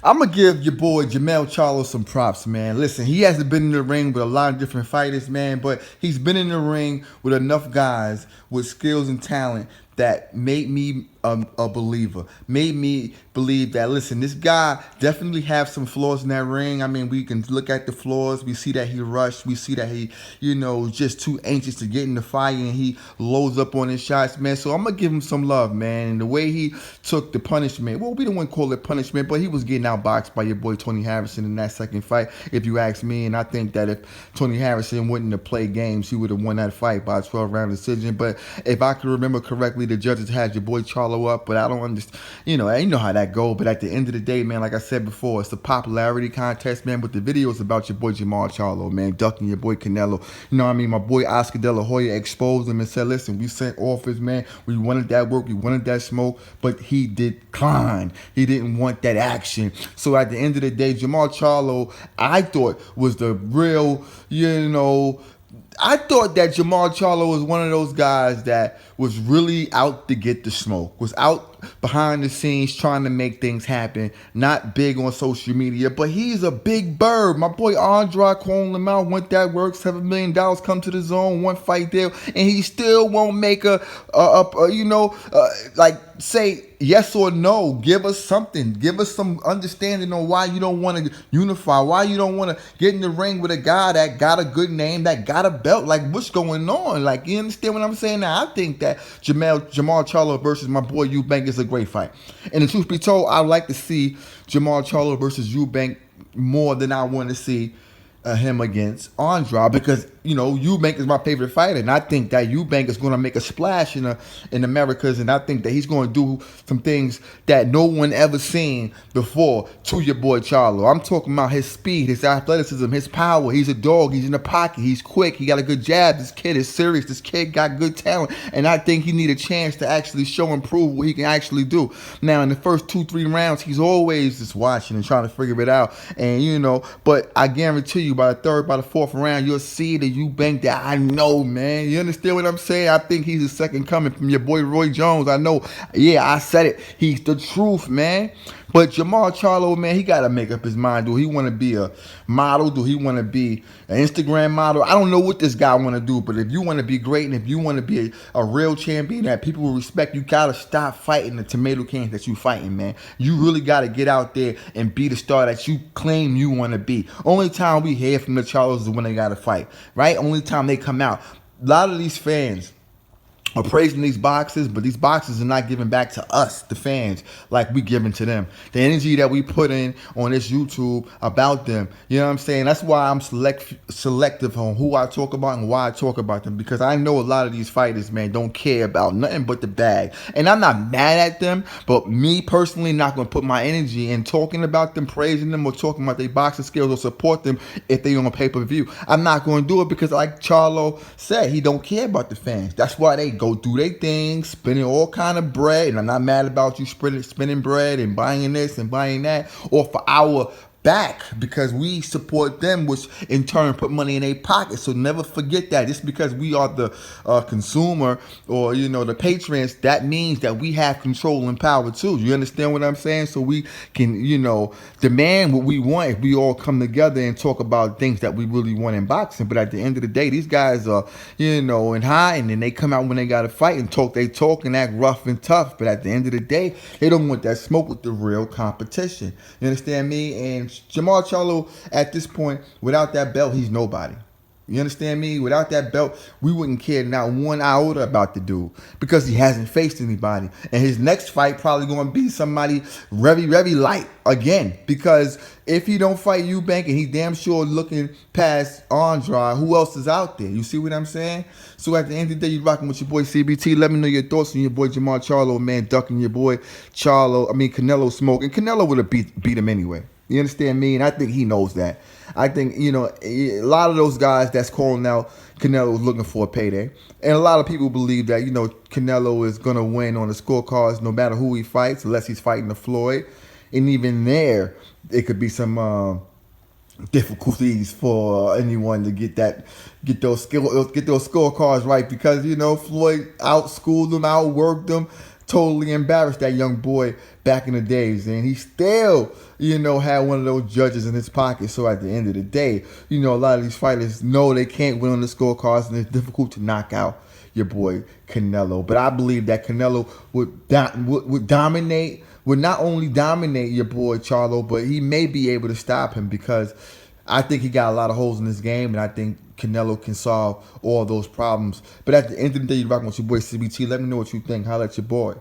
I'm gonna give your boy Jermall Charlo some props, man. Listen, he hasn't been in the ring with a lot of different fighters, man, but he's been in the ring with enough guys with skills and talent that made me a believer. Made me believe that, listen, this guy definitely have some flaws in that ring. I mean, we can look at the flaws. We see that he rushed. We see that he, just too anxious to get in the fight and he loads up on his shots, man. So I'm gonna give him some love, man. And the way he took the punishment, well, we don't want to call it punishment, but he was getting outboxed by your boy Tony Harrison in that second fight, if you ask me. And I think that if Tony Harrison wouldn't have played games, he would have won that fight by a 12-round decision. But if I can remember correctly, the judges had your boy Charlo up, but I don't understand. You know how that go. But at the end of the day, man, like I said before, it's a popularity contest, man. But the video is about your boy Jermall Charlo, man, ducking your boy Canelo. You know what I mean? My boy Oscar De La Hoya exposed him and said, listen, we sent offers, man. We wanted that work. We wanted that smoke. But he declined. He didn't want that action. So at the end of the day, Jermall Charlo, I thought, was the real, I thought that Jermall Charlo was one of those guys that was really out to get the smoke, was out behind the scenes trying to make things happen, not big on social media, but he's a big bird. My boy Andre calling him out, want that work, $7 million come to the zone, one fight deal, and he still won't make say yes or no. Give us something. Give us some understanding on why you don't want to unify, why you don't want to get in the ring with a guy that got a good name, that got a belt. Like, what's going on? Like, you understand what I'm saying? Now, I think that Jermall Charlo versus my boy Eubank is a great fight. And the truth be told, I'd like to see Jermall Charlo versus Eubank more than I want to see him against Andre, because Eubank is my favorite fighter, and I think that Eubank is going to make a splash in Americas, and I think that he's going to do some things that no one ever seen before to your boy Charlo. I'm talking about his speed, his athleticism, his power. He's a dog. He's in the pocket. He's quick. He got a good jab. This kid is serious. This kid got good talent, and I think he need a chance to actually show and prove what he can actually do. Now, in the first 2-3 rounds, he's always just watching and trying to figure it out, and but I guarantee you, by the third, by the fourth round, you'll see the Eubank that I know, man. You understand what I'm saying? I think he's the second coming from your boy Roy Jones. I know. Yeah, I said it. He's the truth, man. But Jermall Charlo, man, he got to make up his mind. Do he want to be a model? Do he want to be an Instagram model? I don't know what this guy want to do, but if you want to be great and if you want to be a real champion that people will respect, you got to stop fighting the tomato cans that you fighting, man. You really got to get out there and be the star that you claim you want to be. Only time we hear from the Charlos is when they got to fight, right? Only time they come out. A lot of these fans are praising these boxes, but these boxes are not giving back to us, the fans, like we giving to them. The energy that we put in on this YouTube about them, you know what I'm saying? That's why I'm selective on who I talk about and why I talk about them, because I know a lot of these fighters, man, don't care about nothing but the bag. And I'm not mad at them, but me personally not going to put my energy in talking about them, praising them, or talking about their boxing skills or support them if they on pay-per-view. I'm not going to do it because, like Charlo said, he don't care about the fans. That's why they go through their things, spending all kind of bread, and I'm not mad about you spending bread and buying this and buying that, or for our back, because we support them, which in turn put money in their pocket. So never forget that. Just because we are the consumer or the patrons, that means that we have control and power too. You understand what I'm saying? So we can demand what we want if we all come together and talk about things that we really want in boxing. But at the end of the day, these guys are in high, and then they come out when they got to fight and talk. They talk and act rough and tough. But at the end of the day, they don't want that smoke with the real competition. You understand me? And Jermall Charlo, at this point, without that belt, he's nobody. You understand me? Without that belt, we wouldn't care not one iota about the dude, because he hasn't faced anybody. And his next fight probably going to be somebody very, very light again, because if he don't fight Eubank and he damn sure looking past Andre, who else is out there? You see what I'm saying? So at the end of the day, you rocking with your boy CBT. Let me know your thoughts on your boy Jermall Charlo, man, ducking your boy Canelo smoke. And Canelo would have beat him anyway. You understand me? And I think he knows that. I think, a lot of those guys that's calling out Canelo is looking for a payday. And a lot of people believe that, Canelo is going to win on the scorecards no matter who he fights, unless he's fighting the Floyd. And even there, it could be some difficulties for anyone to get those scorecards right, because Floyd outschooled him, outworked him, totally embarrassed that young boy back in the days, and he still, had one of those judges in his pocket. So at the end of the day, a lot of these fighters know they can't win on the scorecards, and it's difficult to knock out your boy Canelo. But I believe that Canelo would dominate, would not only dominate your boy Charlo, but he may be able to stop him, because I think he got a lot of holes in this game, and I think Canelo can solve all those problems. But at the end of the day, you're rocking with your boy CBT. Let me know what you think. Holla at your boy.